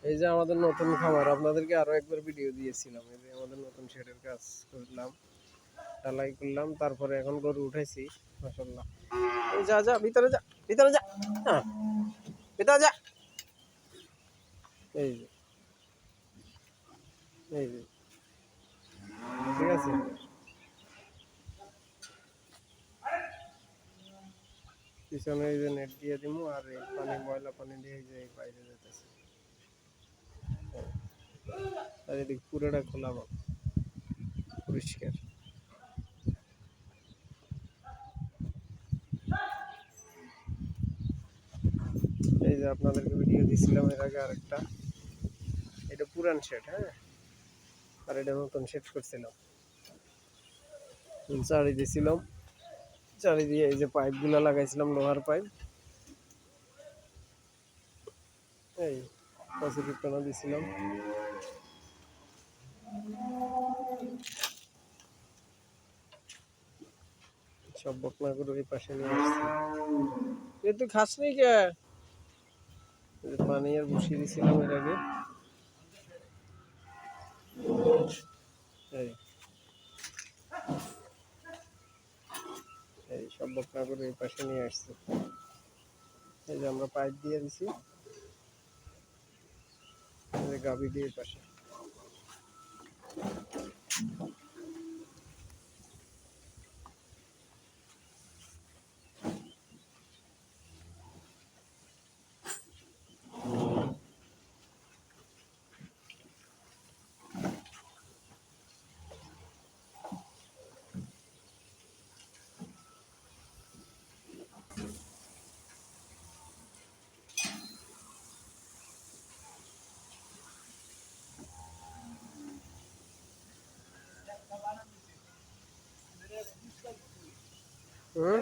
এই যে আমাদের নতুন খামার, আপনাদেরকে আরো একবার ভিডিও দিয়েছিলাম। এই যে আমাদের নতুন শেডের কাজ করলাম, ঢালাই করলাম, তারপরে এখন গরু উঠাইছি। মাশাআল্লাহ, এই যা যা ভিতরে যা, ভিতরে যা, হ্যাঁ ভিতরে যা। এই যে এই যে ঠিক আছে। পিছনে এই যে নেট দিয়ে দিমু, আর এই পানি ময়লা পানি দিয়ে এই যে বাইরে যেতেছে। আর এদিক পুরোটা খোলা পরিষ্কার। এই যে আপনাদেরকে ভিডিও দিছিলাম এর আগে আরেকটা, এটা পুরান শেড, হ্যাঁ, আর এটা নতুন শেড করছিলাম। চারি দিয়েছিলাম, চারি দিয়ে এই যে পাইপ গুলা লাগাইছিলাম, লোহার পাইপ। এই পজিটিভ টানা দিছিলাম। সব বকনা করে ওই পাশে নিয়ে আসছি। তুই খাস নি কে? পানি আর বসিয়ে দিছিলাম এর আগে। এই এই সব বকনা করে এই পাশে নিয়ে আসছি। এই যে আমরা পাইপ দিয়ে দিছি, এই যে গাভি দিয়ে এই পাশে। হুম